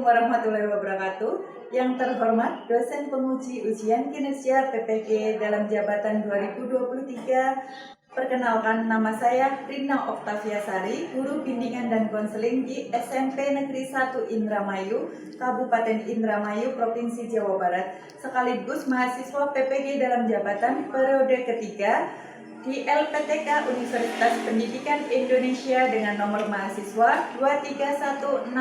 Assalamualaikum warahmatullahi wabarakatuh. Yang terhormat dosen penguji ujian kinerja PPG dalam jabatan 2023. Perkenalkan, nama saya Rina Oktaviasari, guru bimbingan dan konseling di SMP Negeri 1 Indramayu, Kabupaten Indramayu, Provinsi Jawa Barat, sekaligus mahasiswa PPG dalam jabatan periode ketiga di LPTK Universitas Pendidikan Indonesia dengan nomor mahasiswa 2316011.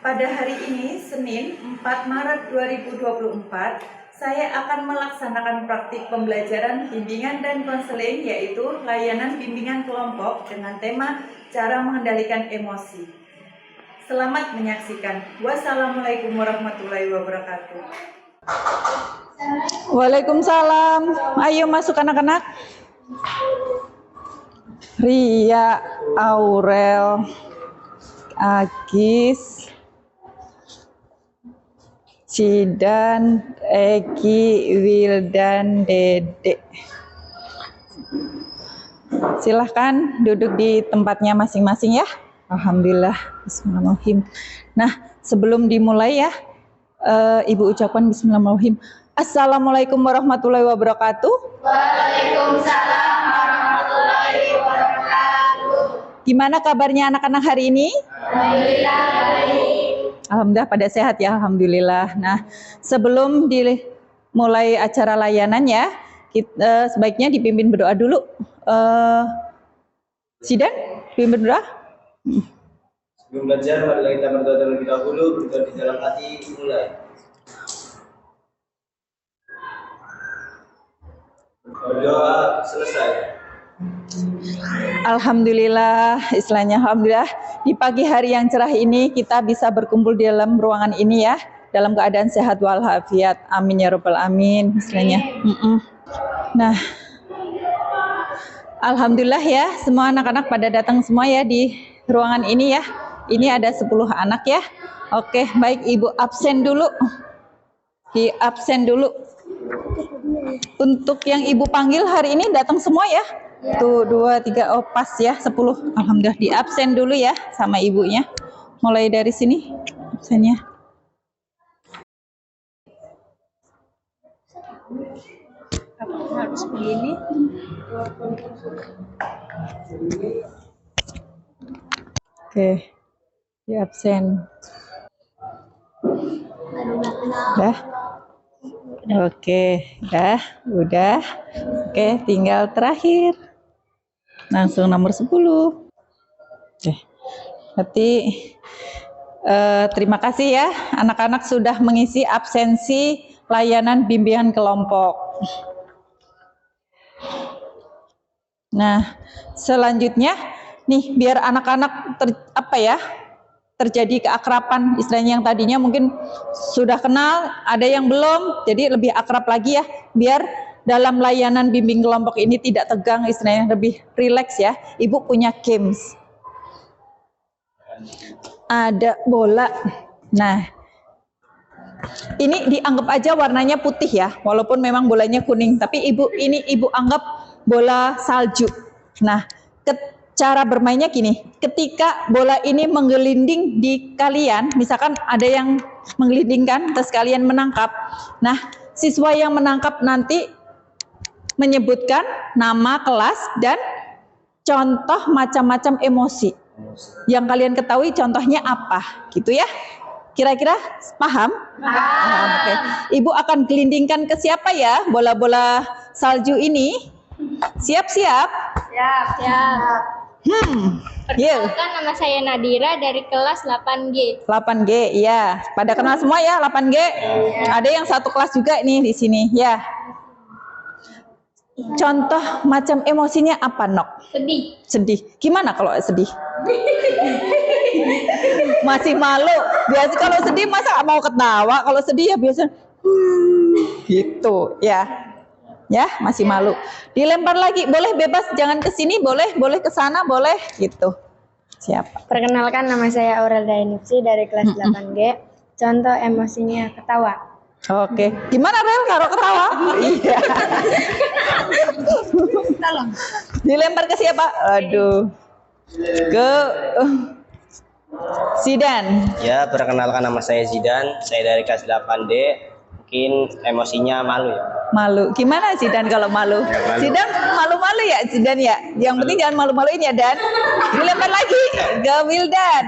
Pada hari ini, Senin 4 Maret 2024, saya akan melaksanakan praktik pembelajaran bimbingan dan konseling, yaitu layanan bimbingan kelompok dengan tema cara mengendalikan emosi. Selamat menyaksikan. Wassalamualaikum warahmatullahi wabarakatuh. Waalaikumsalam. Ayo masuk anak-anak. Ria, Aurel, Agis, Cidan, Egi, Wildan, Dede. Silahkan duduk di tempatnya masing-masing ya. Alhamdulillah. Bismillahirrahmanirrahim. Nah, sebelum dimulai ya, Ibu ucapkan Bismillahirrahmanirrahim. Assalamualaikum warahmatullahi wabarakatuh. Waalaikumsalam warahmatullahi wabarakatuh. Gimana kabarnya anak-anak hari ini? Alhamdulillah baik. Alhamdulillah pada sehat ya, alhamdulillah. Nah, sebelum dimulai acara layanan ya, kita sebaiknya dipimpin berdoa dulu. Sidan, pimpin berdoa. Sebelum belajar, marilah kita berdoa terlebih dahulu, berdoa di dalam hati, mulai. Berdoa selesai. Alhamdulillah, istilahnya alhamdulillah di pagi hari yang cerah ini kita bisa berkumpul di dalam ruangan ini ya, dalam keadaan sehat walafiat. Amin ya robbal amin, istilahnya. Nah, alhamdulillah ya, semua anak-anak pada datang semua ya di ruangan ini ya. Ini ada 10 anak ya. Oke, baik, Ibu absen dulu. Di absen dulu. Untuk yang Ibu panggil hari ini datang semua ya? Tuh 2, 3, oh pas ya 10. Alhamdulillah, di absen dulu ya sama ibunya. Mulai dari sini absennya. Harus begini. Oke, di absen. Dah. Oke, udah. Oke, tinggal terakhir. Langsung nomor 10. Oke. Berarti terima kasih ya anak-anak sudah mengisi absensi layanan bimbingan kelompok. Nah, selanjutnya nih biar anak-anak terjadi keakraban, istilahnya yang tadinya mungkin sudah kenal, ada yang belum, jadi lebih akrab lagi ya, biar dalam layanan bimbing kelompok ini tidak tegang, istilahnya lebih rileks ya. Ibu punya games, ada bola. Nah, ini dianggap aja warnanya putih ya, walaupun memang bolanya kuning, tapi ibu anggap bola salju. Nah, cara bermainnya gini, ketika bola ini menggelinding di kalian, misalkan ada yang menggelindingkan, terus kalian menangkap. Nah, siswa yang menangkap nanti menyebutkan nama kelas dan contoh macam-macam emosi. Yang kalian ketahui contohnya apa, gitu ya? Kira-kira paham? Paham. Oke. Ibu akan gelindingkan ke siapa ya bola-bola salju ini? Siap-siap? Siap. Perkenalkan, nama saya Nadira dari kelas 8G. 8G, iya. Pada kenal semua ya 8G? Ada yang satu kelas juga nih di sini, ya. Contoh macam emosinya apa, Nok? Sedih. Sedih. Gimana kalau sedih? Masih malu. Biasa kalau sedih masa mau ketawa, kalau sedih ya biasa gitu, ya. Ya, masih malu. Dilempar lagi, boleh bebas, jangan ke sini, boleh ke sana, boleh gitu. Siapa? Perkenalkan, nama saya Aurel Dainipsi dari kelas 8G. Contoh emosinya ketawa. Oke, gimana Rel kalau ketawa? Iya. Dilempar ke siapa? Aduh. Ke Zidan. Ya, perkenalkan nama saya Zidan. Saya dari kelas 8D. Mungkin emosinya malu ya. Malu. Gimana Zidan kalau malu? malu. Zidan malu-malu ya Zidan ya? Yang penting jangan malu-maluin ya Dan. Dilempar lagi ke Wildan.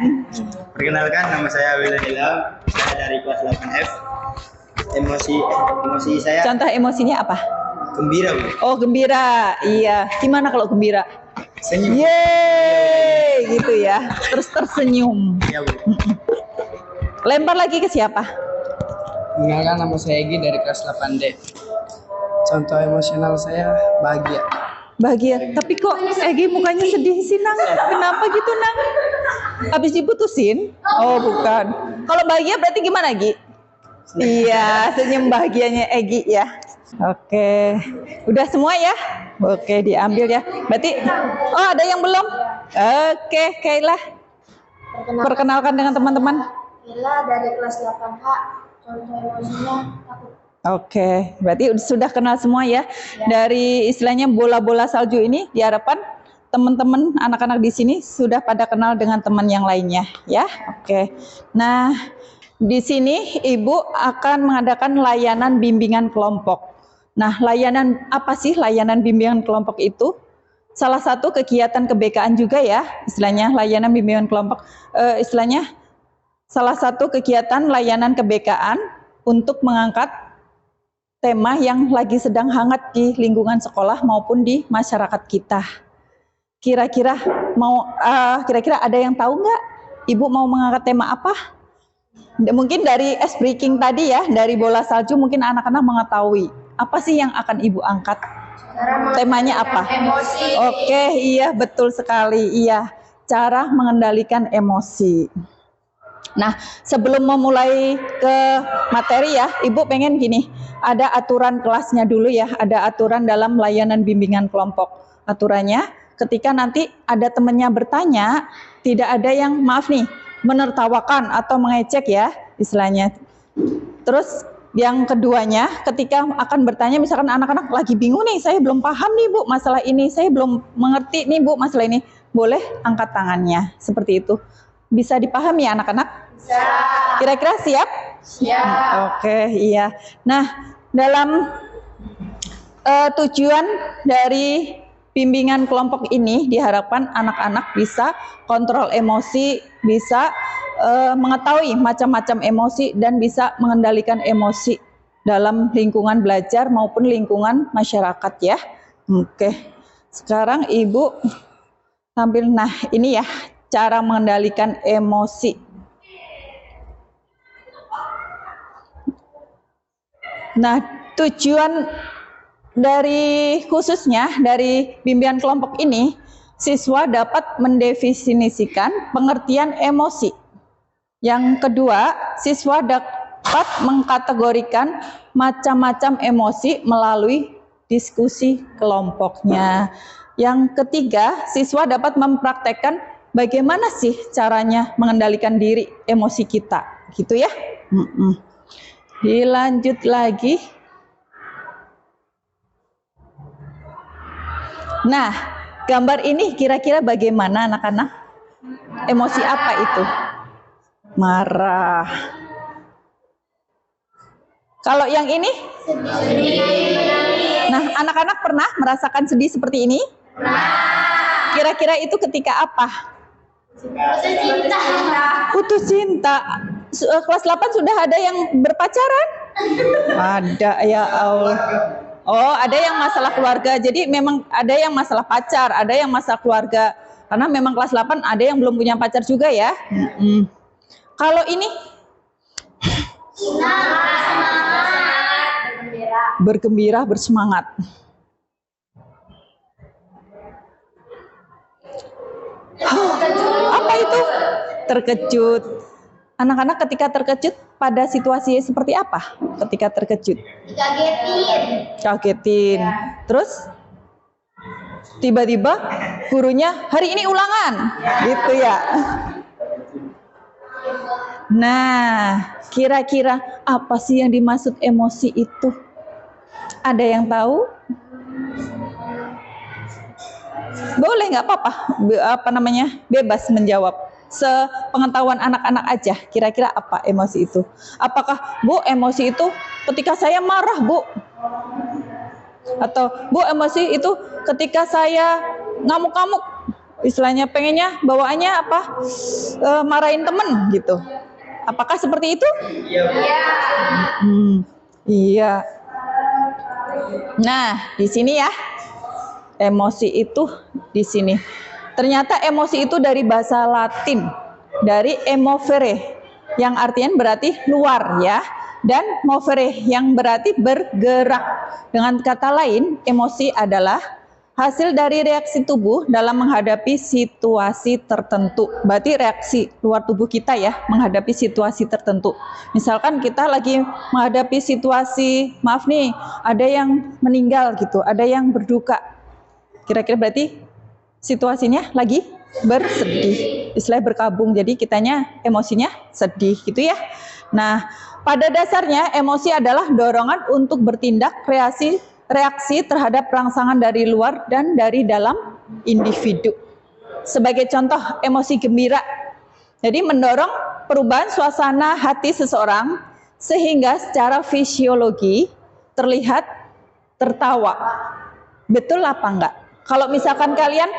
Perkenalkan nama saya Wildan Ilham. Saya dari kelas 8F. Emosi saya Contoh emosinya apa? gembira, Bu. Oh gembira. Iya. Gimana kalau gembira? Senyum. Yeay gitu ya. Terus tersenyum. Ya, Bu. Lempar lagi ke siapa? Perkenalkan nama saya Egi dari kelas 8D. Contoh emosional saya bahagia. Bahagia. Tapi kok Egi mukanya sedih sih Nang? Kenapa gitu Nang? Habis diputusin? Oh bukan. Kalau bahagia berarti gimana Gi? Iya, senyum bahagianya Egi ya. Oke, udah semua ya? Oke, diambil ya. Berarti, oh ada yang belum? Oke, Kayla. Perkenalkan dengan teman-teman. Kayla dari kelas 8H. Contoh emosinya takut. Oke, berarti sudah kenal semua ya. Dari istilahnya bola-bola salju ini diharapkan teman-teman anak-anak di sini sudah pada kenal dengan teman yang lainnya ya. Oke. Nah, di sini Ibu akan mengadakan layanan bimbingan kelompok. Nah, layanan apa sih layanan bimbingan kelompok itu? Salah satu kegiatan kebekaan juga ya, istilahnya layanan bimbingan kelompok. Istilahnya salah satu kegiatan layanan kebekaan untuk mengangkat tema yang lagi sedang hangat di lingkungan sekolah maupun di masyarakat kita. Kira-kira ada yang tahu nggak? Ibu mau mengangkat tema apa? Mungkin dari ice breaking tadi ya, dari bola salju mungkin anak-anak mengetahui apa sih yang akan Ibu angkat. Temanya apa? Emosi. Oke, iya betul sekali. Iya, cara mengendalikan emosi. Nah, sebelum memulai ke materi ya, Ibu pengen gini, ada aturan kelasnya dulu ya, ada aturan dalam layanan bimbingan kelompok. Aturannya, ketika nanti ada temannya bertanya, tidak ada yang, maaf nih, menertawakan atau mengecek ya, istilahnya. Terus yang keduanya, ketika akan bertanya, misalkan anak-anak lagi bingung nih, saya belum paham nih Bu masalah ini, saya belum mengerti nih Bu masalah ini, boleh angkat tangannya, seperti itu. Bisa dipahami ya anak-anak? Bisa. Kira-kira siap? Siap. Oke, iya. Nah, dalam tujuan dari bimbingan kelompok ini diharapkan anak-anak bisa kontrol emosi, bisa mengetahui macam-macam emosi dan bisa mengendalikan emosi dalam lingkungan belajar maupun lingkungan masyarakat ya. Oke. Sekarang Ibu tampil, nah ini ya cara mengendalikan emosi. Nah, tujuan dari khususnya dari bimbingan kelompok ini, siswa dapat mendefinisikan pengertian emosi. Yang kedua, siswa dapat mengkategorikan macam-macam emosi melalui diskusi kelompoknya. Yang ketiga, siswa dapat mempraktekkan bagaimana sih caranya mengendalikan diri emosi kita, gitu ya. Dilanjut lagi. Nah, gambar ini kira-kira bagaimana anak-anak? Emosi apa itu? Marah. Kalau yang ini? Sedih. Nah, anak-anak pernah merasakan sedih seperti ini? Pernah. Kira-kira itu ketika apa? Putus cinta. Putus cinta. Kelas 8 sudah ada yang berpacaran? Ada, ya Allah. Oh, ada yang masalah keluarga. Jadi memang ada yang masalah pacar, ada yang masalah keluarga. Karena memang kelas 8 ada yang belum punya pacar juga ya. Kalau ini? Bergembira, bersemangat. Apa itu? Terkejut. Anak-anak ketika terkejut pada situasi seperti apa? Ketika terkejut? Kagetin. Terus tiba-tiba gurunya hari ini ulangan, gitu ya. Nah, kira-kira apa sih yang dimaksud emosi itu? Ada yang tahu? Boleh, nggak apa-apa. Bebas menjawab. sepengetahuan anak-anak aja, kira-kira apa emosi itu? Apakah Bu, emosi itu ketika saya marah, Bu? Atau Bu, emosi itu ketika saya ngamuk-ngamuk, istilahnya pengennya bawaannya apa? Marahin temen gitu. Apakah seperti itu? Iya, Bu. Iya. Nah, di sini ya. Emosi itu di sini. Ternyata emosi itu dari bahasa Latin, dari emovere, yang artinya berarti luar ya, dan movere yang berarti bergerak. Dengan kata lain, emosi adalah hasil dari reaksi tubuh dalam menghadapi situasi tertentu. Berarti reaksi luar tubuh kita ya, menghadapi situasi tertentu. Misalkan kita lagi menghadapi situasi, maaf nih, ada yang meninggal gitu, ada yang berduka. Kira-kira berarti situasinya lagi bersedih. Istilah berkabung, jadi kitanya emosinya sedih gitu ya. Nah, pada dasarnya emosi adalah dorongan untuk bertindak reaksi terhadap rangsangan dari luar dan dari dalam individu. Sebagai contoh, emosi gembira. Jadi mendorong perubahan suasana hati seseorang sehingga secara fisiologi terlihat tertawa. Betul apa enggak? Kalau misalkan kalian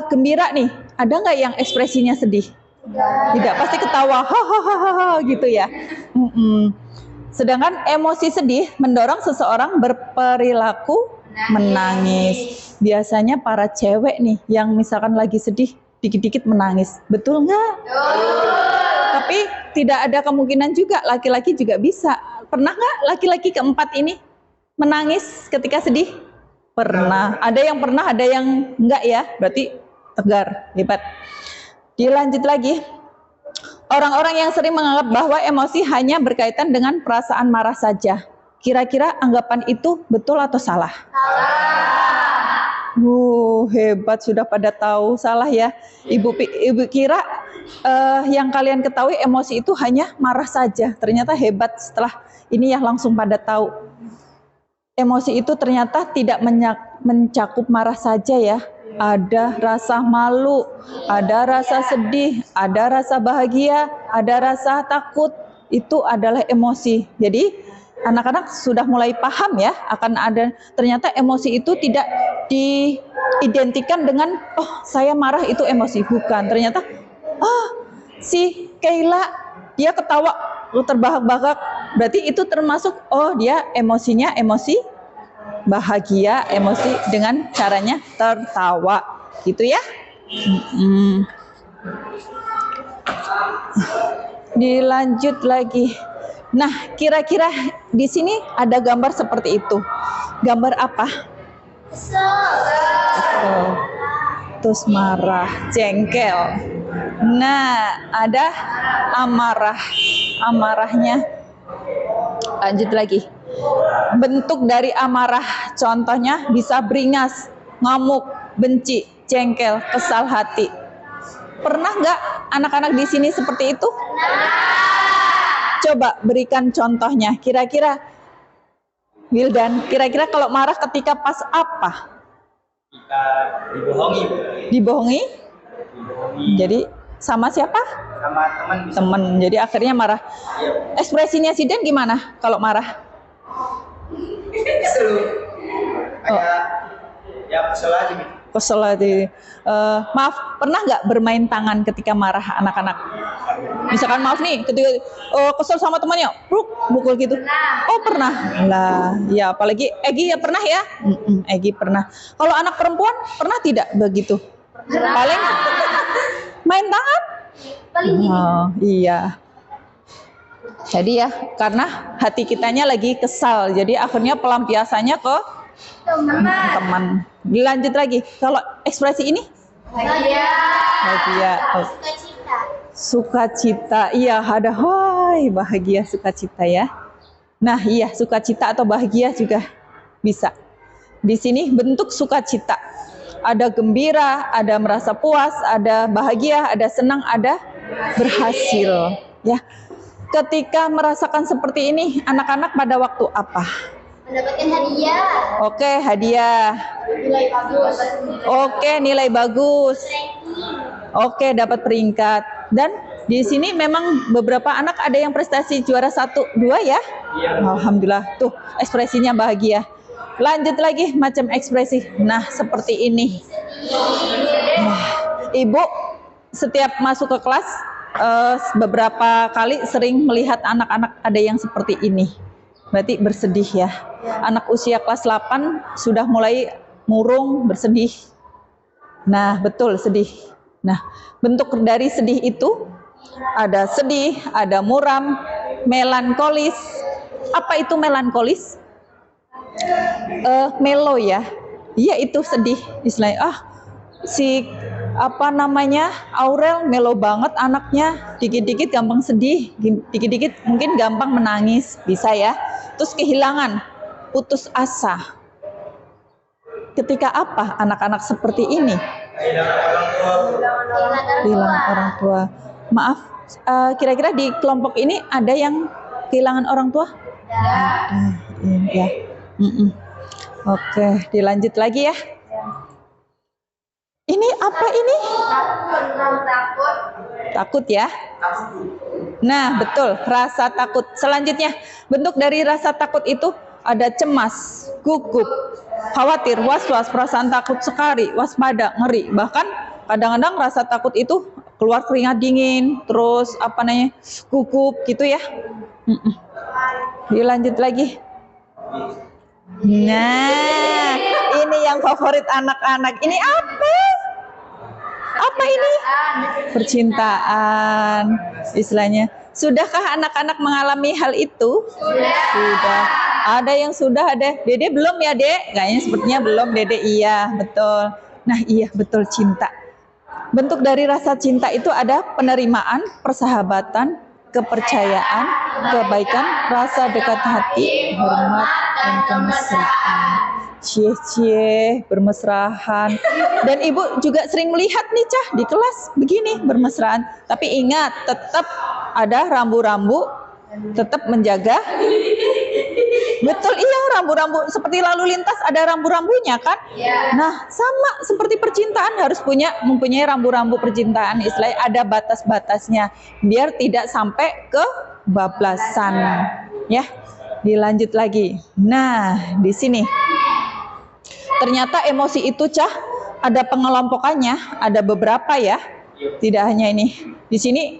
gembira nih, ada nggak yang ekspresinya sedih? Tidak, pasti ketawa, hahaha gitu ya. Sedangkan emosi sedih mendorong seseorang berperilaku menangis. Biasanya para cewek nih yang misalkan lagi sedih, dikit-dikit menangis. Betul nggak? Tapi tidak ada kemungkinan juga laki-laki juga bisa. Pernah nggak laki-laki keempat ini menangis ketika sedih? Pernah. Ada yang pernah, ada yang enggak ya. Berarti tegar, hebat. Dilanjut lagi. Orang-orang yang sering menganggap bahwa emosi hanya berkaitan dengan perasaan marah saja. Kira-kira anggapan itu betul atau salah? Hebat, sudah pada tahu. Salah ya. Ibu kira yang kalian ketahui emosi itu hanya marah saja. Ternyata hebat, setelah ini ya langsung pada tahu. Emosi itu ternyata tidak mencakup marah saja ya. Ada rasa malu, ada rasa sedih, ada rasa bahagia, ada rasa takut. Itu adalah emosi. Jadi anak-anak sudah mulai paham ya, akan ada ternyata emosi itu tidak diidentikan dengan oh saya marah itu emosi. Bukan, ternyata si Kayla dia ketawa terbahak-bahak, berarti itu termasuk oh dia emosinya emosi bahagia, emosi dengan caranya tertawa gitu ya. Dilanjut lagi. Nah, kira-kira di sini ada gambar seperti itu. Gambar apa? Kesel. Terus marah, jengkel. Nah, ada amarah. Amarahnya. Lanjut lagi. Bentuk dari amarah contohnya bisa beringas, ngamuk, benci, jengkel, kesal hati. Pernah nggak anak-anak di sini seperti itu? Coba berikan contohnya. Kira-kira Wildan, kira-kira kalau marah ketika pas apa? Kita dibohongi. Dibohongi? Jadi sama siapa? Sama teman bisa. Temen. Jadi akhirnya marah. Iya. Ekspresinya si Dan gimana kalau marah? Seru. Kayak ya kesel aja gitu. Kesel aja. Maaf, pernah nggak bermain tangan ketika marah anak-anak? Misalkan maaf nih, ketika kesel sama temannya, pukul gitu. Oh pernah. Lah, ya apalagi Egi ya pernah ya? Egi pernah. Kalau anak perempuan pernah tidak begitu? Paling main tangan? Oh iya. Jadi ya, karena hati kitanya lagi kesal, jadi akhirnya pelampiasannya ke teman. Dilanjut lagi, kalau ekspresi ini? Bahagia. Sukacita, iya ada, wah bahagia sukacita ya. Nah iya, sukacita atau bahagia juga bisa. Di sini bentuk sukacita. Ada gembira, ada merasa puas, ada bahagia, ada senang, ada berhasil. Ya. Ketika merasakan seperti ini, anak-anak pada waktu apa? Mendapatkan hadiah. Oke, hadiah. Nilai bagus. Oke, nilai bagus. Oke, dapat peringkat. Dan di sini memang beberapa anak ada yang prestasi juara 1, 2 ya? Iya. Alhamdulillah. Tuh, ekspresinya bahagia. Lanjut lagi macam ekspresi. Nah, seperti ini. Nah, Ibu setiap masuk ke kelas beberapa kali sering melihat anak-anak ada yang seperti ini. Berarti bersedih ya. Anak usia kelas 8 sudah mulai murung, bersedih. Nah, betul, sedih. Nah, bentuk dari sedih itu ada sedih, ada muram, melankolis. Apa itu melankolis? Melo ya. Iya, itu sedih istilahnya. Si apa namanya, Aurel melo banget anaknya, dikit-dikit gampang sedih, dikit-dikit mungkin gampang menangis, bisa ya. Terus kehilangan, putus asa. Ketika apa anak-anak seperti ini? Kehilangan orang tua. Maaf, kira-kira di kelompok ini ada yang kehilangan orang tua? Ada, ya. Oke, dilanjut lagi ya. Ini apa ini? Takut ya? Nah, betul, rasa takut. Selanjutnya, bentuk dari rasa takut itu ada cemas, gugup, khawatir, was-was, perasaan takut sekali, waspada, ngeri. Bahkan kadang-kadang rasa takut itu keluar keringat dingin, terus apa namanya, gugup gitu ya. Dilanjut lagi. Nah, ini yang favorit anak-anak. Ini apa? Apa ini? Percintaan, istilahnya. Sudahkah anak-anak mengalami hal itu? Sudah. Ada yang sudah, ada. Dede belum ya, Dek? Kayaknya sepertinya belum, Dede iya, betul. Nah, iya, betul, cinta. Bentuk dari rasa cinta itu ada penerimaan, persahabatan, kepercayaan, kebaikan, rasa dekat hati, hormat, dan kemesraan. Cie-cie, bermesraan. Dan Ibu juga sering melihat nih, Cah, di kelas begini, bermesraan. Tapi ingat, tetap ada rambu-rambu, tetap menjaga. Betul, iya, rambu-rambu. Seperti lalu lintas ada rambu-rambunya kan? Nah, sama seperti percintaan harus mempunyai rambu-rambu percintaan. Istilahnya ada batas-batasnya, biar tidak sampai ke bablasan. Ya, dilanjut lagi. Nah, di sini ternyata emosi itu, Cah, ada pengelompokannya, ada beberapa ya. Tidak hanya ini. Di sini,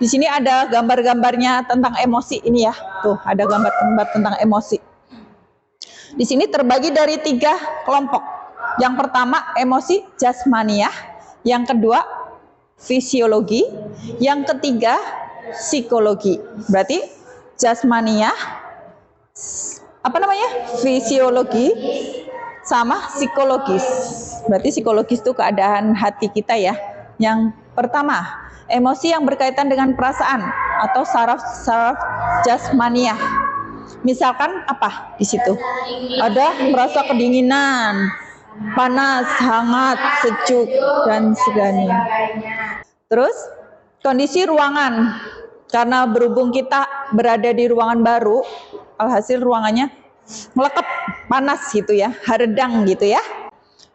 di sini ada gambar-gambarnya tentang emosi ini ya. Tuh, ada gambar-gambar tentang emosi. Di sini terbagi dari 3 kelompok. Yang pertama, emosi jasmaniah. Yang kedua, fisiologi. Yang ketiga, psikologi. Berarti jasmaniah, fisiologi, sama psikologis. Berarti psikologis itu keadaan hati kita ya. Yang pertama, emosi yang berkaitan dengan perasaan atau saraf jasmaniah. Misalkan apa di situ? Ada merasa kedinginan, panas, hangat, sejuk, dan sebagainya. Terus kondisi ruangan, karena berhubung kita berada di ruangan baru, alhasil ruangannya melekap, panas gitu ya, haredang gitu ya.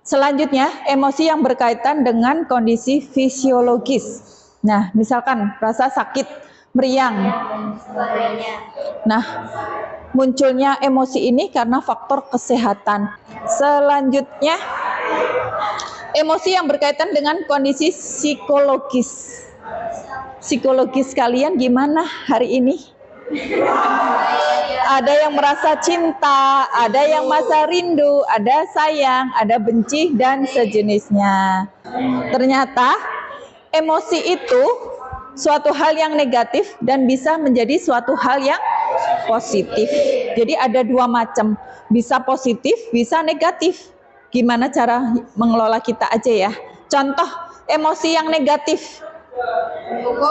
Selanjutnya, emosi yang berkaitan dengan kondisi fisiologis. Nah, misalkan rasa sakit, meriang. Nah, munculnya emosi ini karena faktor kesehatan. Selanjutnya, emosi yang berkaitan dengan kondisi psikologis. Psikologis kalian gimana hari ini? Ada yang merasa cinta, ada yang merasa rindu, ada sayang, ada benci, dan sejenisnya. Ternyata emosi itu suatu hal yang negatif dan bisa menjadi suatu hal yang positif. Jadi ada 2 macam, bisa positif, bisa negatif. Gimana cara mengelola kita aja ya. Contoh emosi yang negatif,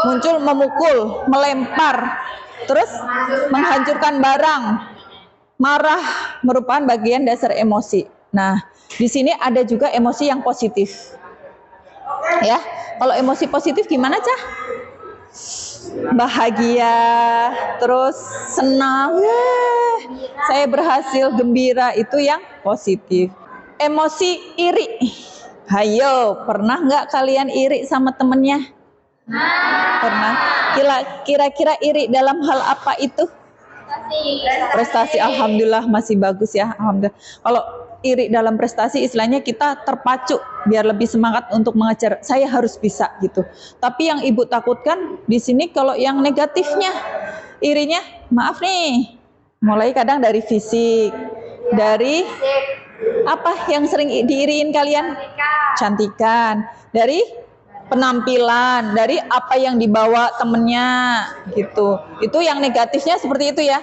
muncul memukul, melempar, terus menghancurkan barang. Marah merupakan bagian dasar emosi. Nah, di sini ada juga emosi yang positif. Ya, kalau emosi positif gimana, Cah? Bahagia, terus senang, saya berhasil, gembira, itu yang positif. Emosi iri, Hayo, pernah nggak kalian iri sama temennya? Pernah. Kira-kira iri dalam hal apa itu? Prestasi. Alhamdulillah masih bagus ya. Alhamdulillah. Kalau iri dalam prestasi istilahnya kita terpacu biar lebih semangat untuk mengejar. Saya harus bisa gitu. Tapi yang ibu takutkan di sini kalau yang negatifnya, irinya, maaf nih, mulai kadang dari fisik, dari apa yang sering diiriin kalian? Cantikan. Dari penampilan, dari apa yang dibawa temennya gitu. Itu yang negatifnya seperti itu ya.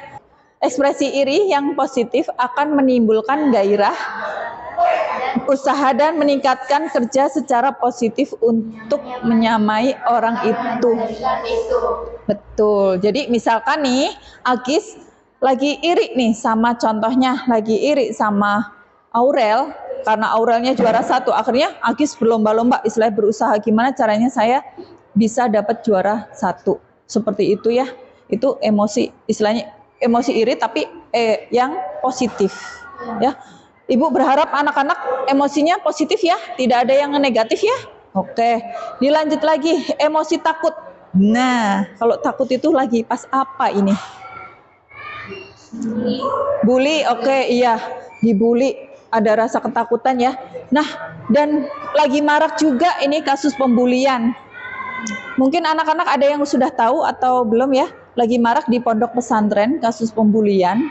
Ekspresi iri yang positif akan menimbulkan gairah usaha dan meningkatkan kerja secara positif untuk menyamai orang itu. Betul. Jadi misalkan nih Agis lagi iri nih sama, contohnya lagi iri sama Aurel, karena Aurelnya juara 1, akhirnya Agis berlomba-lomba, istilahnya berusaha gimana caranya saya bisa dapat juara 1. Seperti itu ya. Itu emosi, istilahnya emosi iri tapi yang positif ya. Ibu berharap anak-anak emosinya positif ya, tidak ada yang negatif ya. Oke, dilanjut lagi, emosi takut. Nah, kalau takut itu lagi pas apa ini? Bully, oke, iya, dibully. Ada rasa ketakutan ya. Nah, dan lagi marak juga ini kasus pembulian. Mungkin anak-anak ada yang sudah tahu atau belum ya? Lagi marak di pondok pesantren kasus pembulian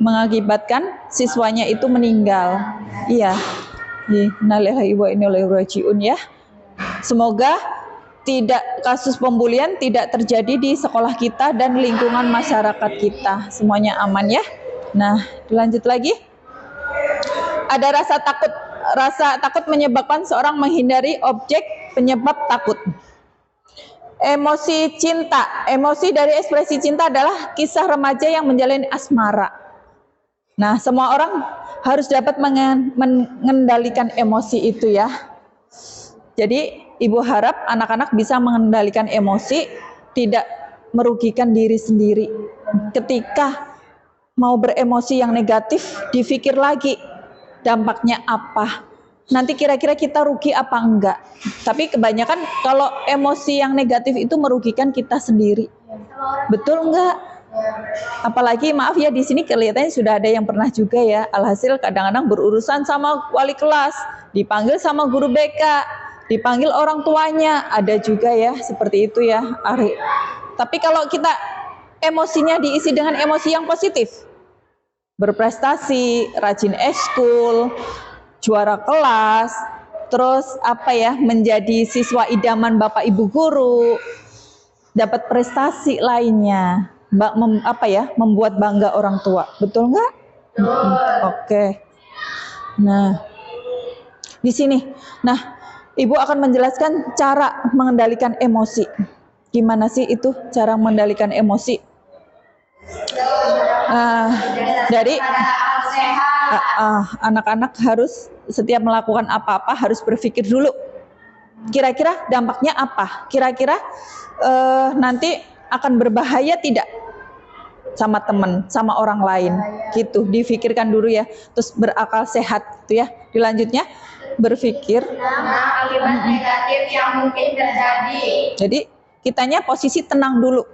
mengakibatkan siswanya itu meninggal. Iya. Innalillahi wa inna ilaihi raji'un ya. Semoga kasus pembulian tidak terjadi di sekolah kita dan lingkungan masyarakat kita. Semuanya aman ya. Nah, dilanjut lagi. Ada rasa takut menyebabkan seorang menghindari objek penyebab takut. Emosi cinta. Emosi dari ekspresi cinta adalah kisah remaja yang menjalin asmara. Nah, semua orang harus dapat mengendalikan emosi itu ya. Jadi, ibu harap anak-anak bisa mengendalikan emosi, tidak merugikan diri sendiri. Ketika mau beremosi yang negatif, dipikir lagi dampaknya apa, nanti kira-kira kita rugi apa enggak. Tapi kebanyakan kalau emosi yang negatif itu merugikan kita sendiri, betul enggak? Apalagi maaf ya, di sini kelihatannya sudah ada yang pernah juga ya. Alhasil kadang-kadang berurusan sama wali kelas, dipanggil sama guru BK, dipanggil orang tuanya, ada juga ya seperti itu ya, Ari. Tapi kalau kita emosinya diisi dengan emosi yang positif, berprestasi, rajin eskul, juara kelas, terus apa ya, menjadi siswa idaman Bapak Ibu guru, dapat prestasi lainnya, membuat bangga orang tua, betul nggak? Oke. Nah, di sini, Ibu akan menjelaskan cara mengendalikan emosi. Gimana sih itu cara mengendalikan emosi? Dari anak-anak harus setiap melakukan apa-apa harus berpikir dulu. Kira-kira dampaknya apa? Kira-kira nanti akan berbahaya tidak sama teman, sama orang lain? Gitu, difikirkan dulu ya. Terus berakal sehat, gitu ya. Dilanjutnya berpikir akibat negatif yang mungkin terjadi. Jadi kitanya posisi tenang dulu.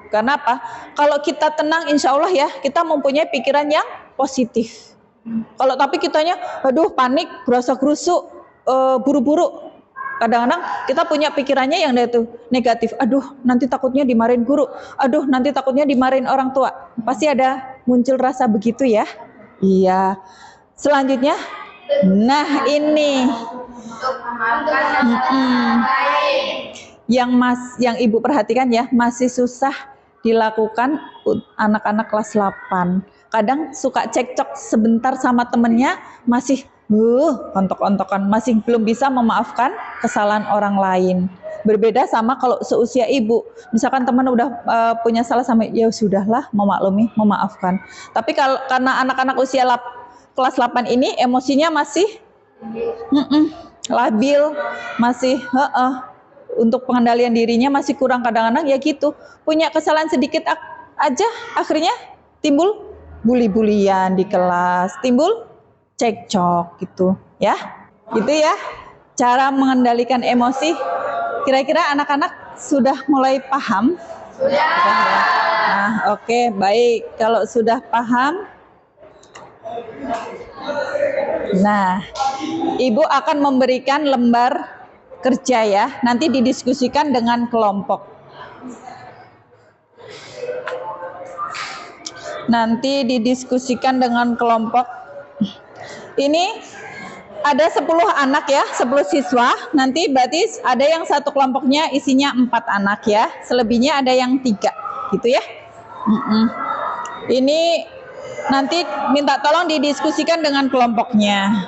Karena apa? Kalau kita tenang, insya Allah ya, kita mempunyai pikiran yang positif. Kalau tapi kitanya, aduh panik, gerasa-gerusuk, buru-buru. Kadang-kadang kita punya pikirannya yang negatif. Aduh, nanti takutnya dimarahin guru. Aduh, nanti takutnya dimarahin orang tua. Pasti ada muncul rasa begitu ya. Iya. Selanjutnya, nah ini yang Ibu perhatikan ya, masih susah dilakukan anak-anak kelas 8. Kadang suka cekcok sebentar sama temennya, masih ontok-ontokan, masih belum bisa memaafkan kesalahan orang lain. Berbeda sama kalau seusia Ibu, misalkan teman udah punya salah sama, ya sudahlah, memaklumi, memaafkan. Tapi karena anak-anak usia kelas 8 ini emosinya masih labil, masih untuk pengendalian dirinya masih kurang, kadang-kadang ya gitu, punya kesalahan sedikit aja akhirnya timbul bully-bulian di kelas, timbul cekcok gitu ya. Gitu ya. cara mengendalikan emosi. Kira-kira anak-anak sudah mulai paham? Sudah ya? Nah, oke, baik. Kalau sudah paham, nah, Ibu akan memberikan lembar kerja ya. Nanti didiskusikan dengan kelompok. Nanti didiskusikan dengan kelompok. Ini ada 10 anak ya, 10 siswa. Nanti berarti ada yang satu kelompoknya isinya 4 anak ya. Selebihnya ada yang 3 gitu ya. Ini nanti minta tolong didiskusikan dengan kelompoknya.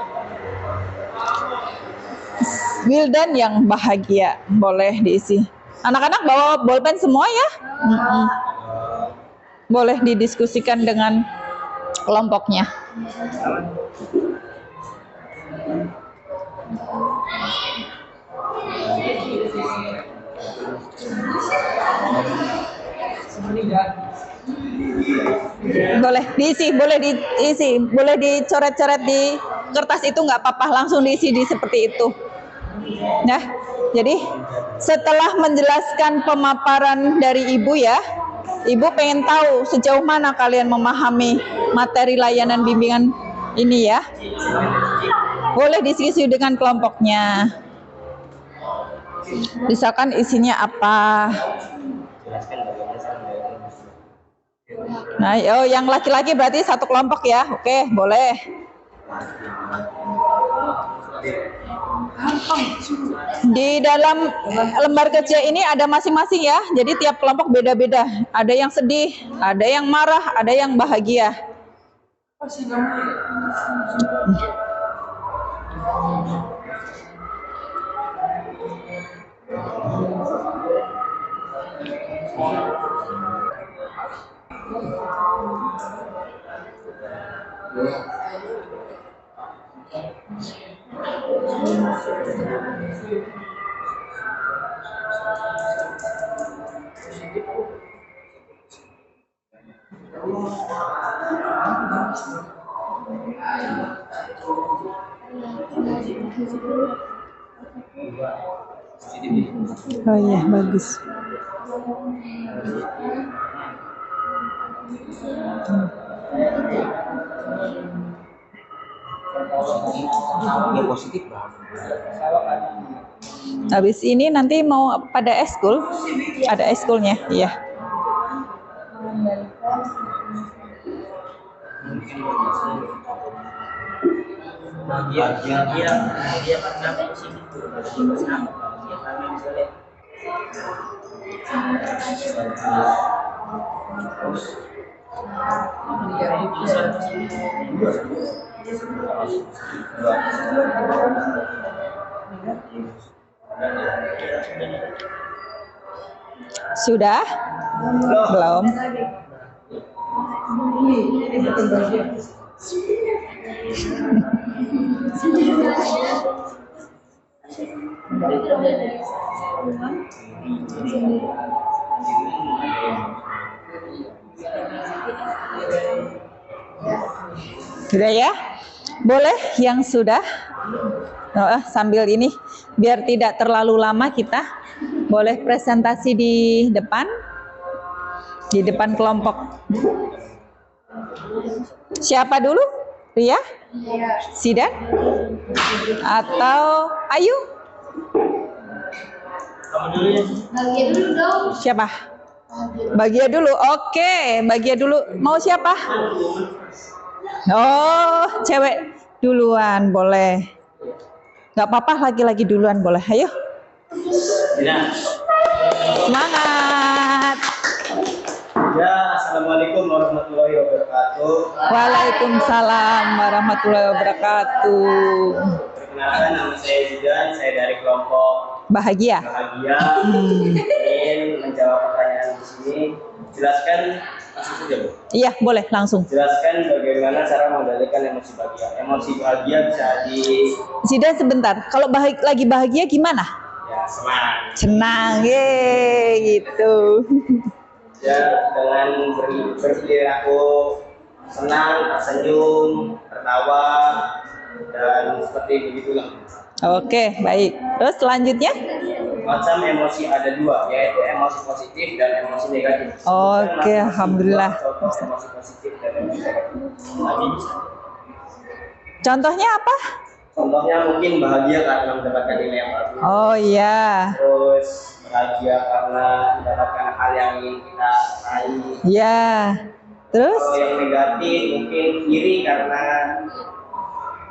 Wildan yang bahagia boleh diisi. Anak-anak bawa bolpen semua ya. Boleh didiskusikan dengan kelompoknya. Boleh diisi, boleh dicoret-coret di kertas itu nggak apa-apa, langsung diisi di seperti itu. Nah, jadi setelah menjelaskan pemaparan dari Ibu ya, Ibu pengen tahu sejauh mana kalian memahami materi layanan bimbingan ini ya. Boleh diskusi dengan kelompoknya. Misalkan isinya apa. Nah, oh, yang laki-laki berarti satu kelompok ya. Oke, boleh. Di dalam lembar kerja ini ada masing-masing ya. Jadi tiap kelompok beda-beda. Ada yang sedih, ada yang marah, ada yang bahagia. Oh iya, bagus. Habis ini nanti mau pada eskul, ada eskulnya, iya. Sudah? Belum? Sudah ya? Boleh yang sudah? Oh, sambil ini biar tidak terlalu lama kita boleh presentasi di depan kelompok. Siapa dulu? Ria? Sidan? Atau Ayu? Bagian dulu dong. Siapa? Bagia dulu. Oke, Bagia dulu. Mau siapa? Oh, cewek duluan boleh. Gak apa-apa, laki-laki duluan boleh. Ayo. Semangat. Ya, assalamualaikum warahmatullahi wabarakatuh. Waalaikumsalam warahmatullahi wabarakatuh. Perkenalkan, nama saya Zidan, saya dari kelompok Bahagia. Ingin menjawab pertanyaan di sini. Jelaskan langsung saja, Bu. Iya, boleh langsung. Jelaskan bagaimana cara mengendalikan emosi bahagia. Emosi bahagia bisa Zidan sebentar. Kalau lagi bahagia gimana? ya senang. Senang, ye, gitu. Ya, dengan berperilaku senang, tersenyum, tertawa, dan seperti begitulah. Oke, baik. Terus selanjutnya? Macam emosi ada dua, yaitu emosi positif dan emosi negatif. Oke, Masing-masing alhamdulillah. dua contoh emosi positif dan emosi negatif. Tadi bisa. Contohnya apa? Contohnya mungkin bahagia karena mendapatkan nilai yang bagus. Oh iya. Terus bahagia karena mendapatkan hal yang ingin kita raih. Ya. Terus? Kalau yang negatif mungkin iri karena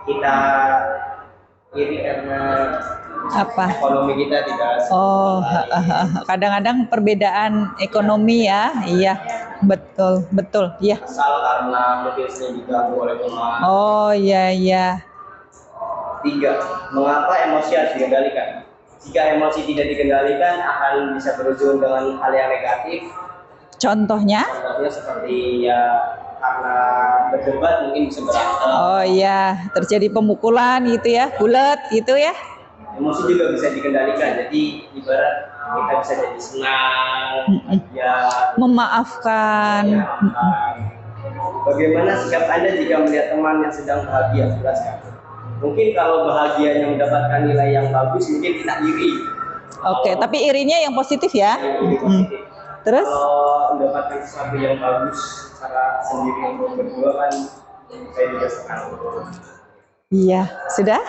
kita Apa? ekonomi kita tidak Oh, kadang-kadang perbedaan ekonomi ya. Iya. Betul, betul. Iya. asal karena mobilnya diganggu oleh teman. Oh iya iya. 3. Mengapa emosi harus dikendalikan? Jika emosi tidak dikendalikan akan bisa berujung dengan hal yang negatif. Contohnya? Contohnya seperti ya karena berdebat mungkin bisa berantem. Oh iya, terjadi pemukulan gitu ya, bulat gitu ya. Emosi juga bisa dikendalikan. Jadi ibarat kita bisa jadi senang, ya. Memaafkan. Bagaimana sikap Anda jika melihat teman yang sedang bahagia? Jelaskan. Mungkin kalau bahagianya mendapatkan nilai yang bagus, mungkin kita iri. Oke, tapi irinya yang positif ya. Terus? Kalau mendapatkan sesuatu yang bagus secara sendiri untuk berdua kan saya juga senang. Iya, sudah?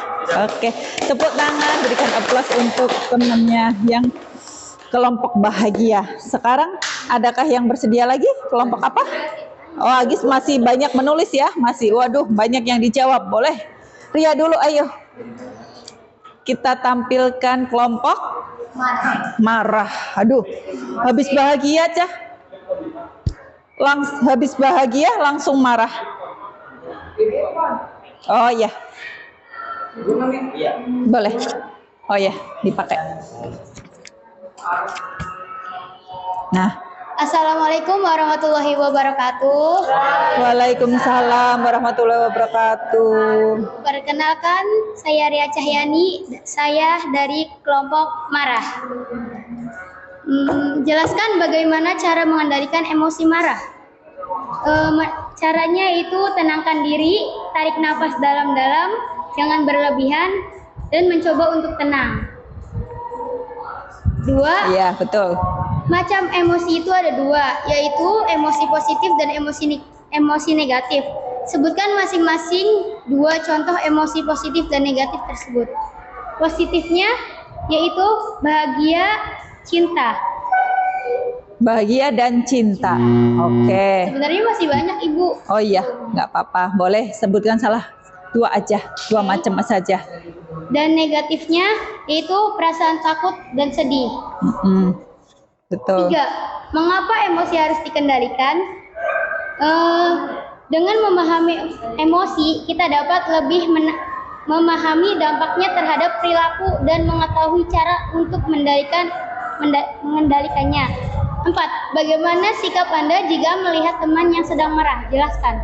Oke, tepuk tangan, berikan aplaus untuk temannya yang kelompok bahagia. Sekarang adakah yang bersedia lagi? Kelompok apa? Oh, Agis masih banyak menulis ya, masih. Waduh, banyak yang dijawab. Boleh? Ria dulu, ayo. Kita tampilkan kelompok marah. Aduh, habis bahagia aja. Habis bahagia langsung marah. Oh iya. Boleh. Oh ya, dipakai. Nah. Assalamualaikum warahmatullahi wabarakatuh. Waalaikumsalam warahmatullahi wabarakatuh. Perkenalkan, saya Ria Cahyani. Saya dari kelompok marah. Jelaskan bagaimana cara mengendalikan emosi marah. Caranya itu tenangkan diri, tarik nafas dalam-dalam, jangan berlebihan, dan mencoba untuk tenang. 2. Iya, betul. Macam emosi itu ada 2, yaitu emosi positif dan emosi negatif. Sebutkan masing-masing 2 contoh emosi positif dan negatif tersebut. Positifnya yaitu bahagia, cinta. Bahagia dan cinta. Oke. Sebenarnya masih banyak, Ibu. Oh iya, nggak apa-apa. Boleh sebutkan salah 2 aja, 2 macam saja. Dan negatifnya yaitu perasaan takut dan sedih. Betul. 3. Mengapa emosi harus dikendalikan? Dengan memahami emosi, kita dapat lebih memahami dampaknya terhadap perilaku dan mengetahui cara untuk mengendalikannya. 4. Bagaimana sikap Anda jika melihat teman yang sedang marah? Jelaskan.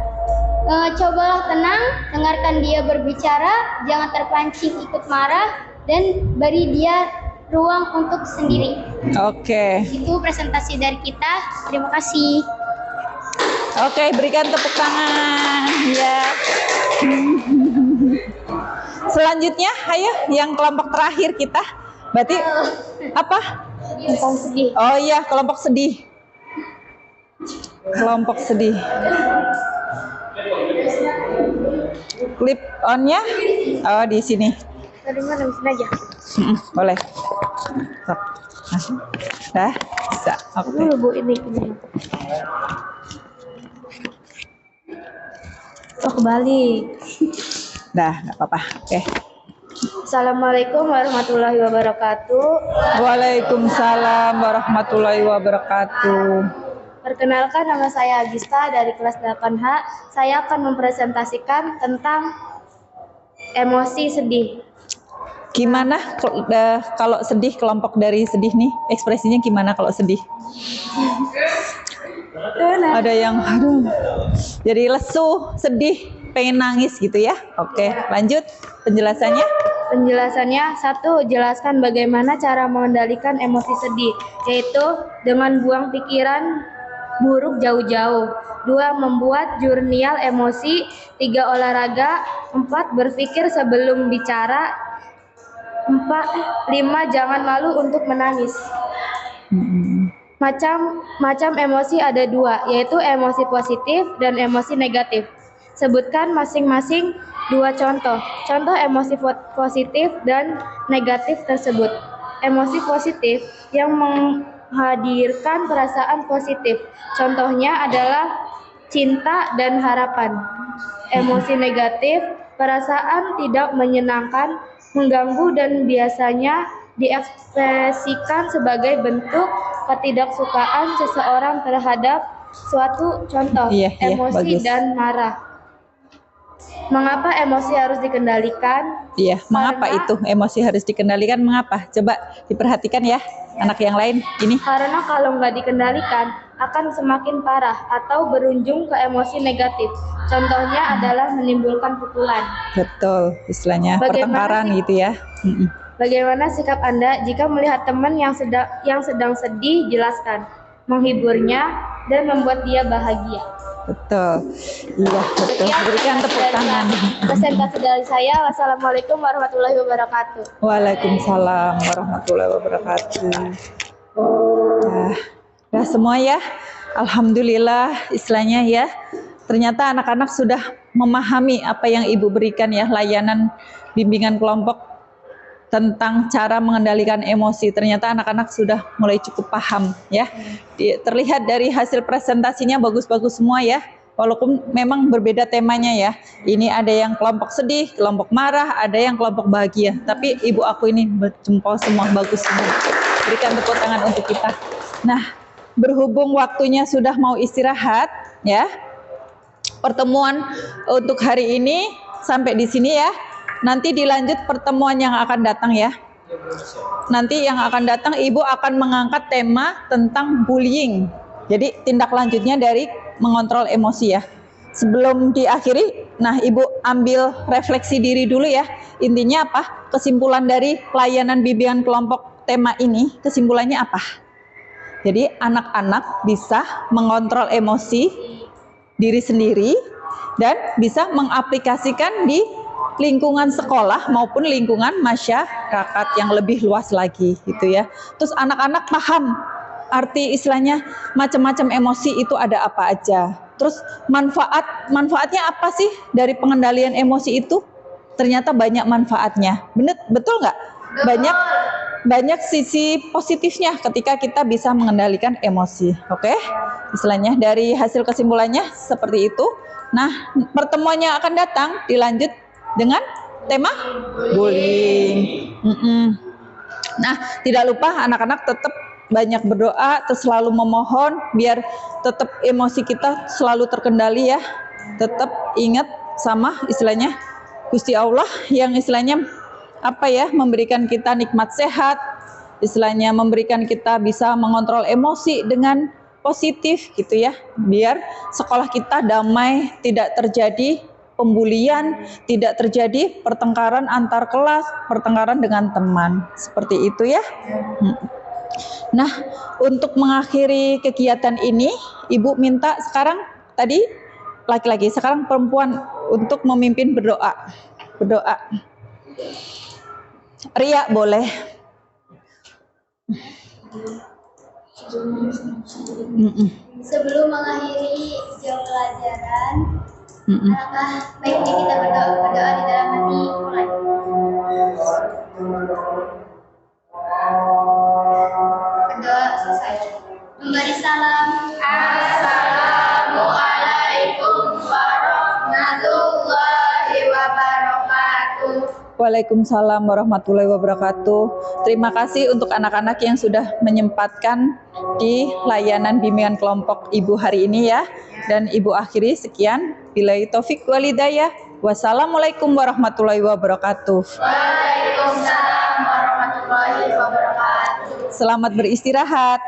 Cobalah tenang, dengarkan dia berbicara, jangan terpancing ikut marah, dan beri dia ruang untuk sendiri. Oke. Itu presentasi dari kita. Terima kasih. Oke, berikan tepuk tangan. Ya. Selanjutnya, ayo yang kelompok terakhir kita. Berarti apa? Tentang sedih. Oh iya, kelompok sedih. Kelompok sedih. Clip on-nya? Oh, di sini. Dari mana? Di sini aja. Boleh. Sok. Dah, bisa. Oke. Dulu Bu ini. Oh, kembali. Dah, nggak apa-apa. Oke. Assalamualaikum warahmatullahi wabarakatuh. Waalaikumsalam warahmatullahi wabarakatuh. Perkenalkan, nama saya Agista dari kelas 8H. Saya akan mempresentasikan tentang emosi sedih. Gimana kalau sedih, kelompok dari sedih nih, ekspresinya gimana kalau sedih? Ada yang aduh, jadi lesu, sedih, pengen nangis gitu ya. Oke, lanjut penjelasannya. Penjelasannya, 1. Jelaskan bagaimana cara mengendalikan emosi sedih, yaitu dengan buang pikiran buruk jauh-jauh. 2. Membuat jurnal emosi. 3. Olahraga. 4. Berpikir sebelum bicara. 5. Jangan malu untuk menangis. Macam emosi ada 2, yaitu emosi positif dan emosi negatif. Sebutkan masing-masing 2 contoh. Contoh emosi positif dan negatif tersebut. Emosi positif yang menghadirkan perasaan positif. Contohnya adalah cinta dan harapan. Emosi negatif, perasaan tidak menyenangkan, mengganggu dan biasanya diekspresikan sebagai bentuk ketidaksukaan seseorang terhadap suatu contoh. Emosi bagus. dan marah. Mengapa emosi harus dikendalikan? Iya, mengapa itu emosi harus dikendalikan? Mengapa? Coba diperhatikan ya, anak yang lain ini. Karena kalau nggak dikendalikan akan semakin parah atau berujung ke emosi negatif. Contohnya adalah menimbulkan pukulan. Betul, istilahnya pertengkaran gitu ya. Bagaimana sikap Anda jika melihat teman yang sedang sedih? Jelaskan, menghiburnya dan membuat dia bahagia. Betul, iya betul. Berikan tepuk tangan. Presentasi dari saya. Wassalamualaikum warahmatullahi wabarakatuh. Waalaikumsalam warahmatullahi wabarakatuh. Nah semua ya, alhamdulillah istilahnya ya. Ternyata anak-anak sudah memahami apa yang Ibu berikan ya, layanan bimbingan kelompok tentang cara mengendalikan emosi. Ternyata anak-anak sudah mulai cukup paham ya. Terlihat dari hasil presentasinya bagus-bagus semua ya. Walaupun memang berbeda temanya ya. Ini ada yang kelompok sedih, kelompok marah, ada yang kelompok bahagia. Tapi Ibu aku ini berjempol semua, bagus semua. Berikan tepuk tangan untuk kita. Nah, berhubung waktunya sudah mau istirahat ya. Pertemuan untuk hari ini sampai di sini ya. Nanti dilanjut pertemuan yang akan datang ya. Nanti yang akan datang Ibu akan mengangkat tema tentang bullying. Jadi tindak lanjutnya dari mengontrol emosi ya. Sebelum diakhiri, nah Ibu ambil refleksi diri dulu ya. Intinya apa? Kesimpulan dari layanan bimbingan kelompok tema ini, kesimpulannya apa? Jadi anak-anak bisa mengontrol emosi diri sendiri dan bisa mengaplikasikan di lingkungan sekolah maupun lingkungan masyarakat yang lebih luas lagi gitu ya. Terus anak-anak paham arti istilahnya macam-macam emosi itu ada apa aja. Terus manfaatnya apa sih dari pengendalian emosi itu? Ternyata banyak manfaatnya. Betul nggak? Banyak sisi positifnya ketika kita bisa mengendalikan emosi. Oke? Istilahnya dari hasil kesimpulannya seperti itu. Nah, pertemuan yang akan datang dilanjut dengan tema bullying. Nah, tidak lupa anak-anak tetap banyak berdoa, terus selalu memohon biar tetap emosi kita selalu terkendali ya. Tetap ingat sama istilahnya Gusti Allah yang istilahnya apa ya, memberikan kita nikmat sehat, istilahnya memberikan kita bisa mengontrol emosi dengan positif gitu ya. Biar sekolah kita damai, tidak terjadi pembulian, tidak terjadi pertengkaran antar kelas, pertengkaran dengan teman. Seperti itu ya. Nah, untuk mengakhiri kegiatan ini, Ibu minta sekarang tadi laki-laki, sekarang perempuan untuk memimpin berdoa. Berdoa. Ria boleh. Sebelum mengakhiri jam pelajaran, alangkah baiknya kita berdoa di dalam hati. Mulai. Berdoa selesai. Memberi salam. Assalamualaikum warahmatullahi wabarakatuh. Waalaikumsalam warahmatullahi wabarakatuh. Terima kasih untuk anak-anak yang sudah menyempatkan di layanan bimbingan kelompok Ibu hari ini ya. Dan Ibu akhiri sekian. Billahi taufik wal hidayah. Wassalamualaikum warahmatullahi wabarakatuh. Waalaikumsalam warahmatullahi wabarakatuh. Selamat beristirahat.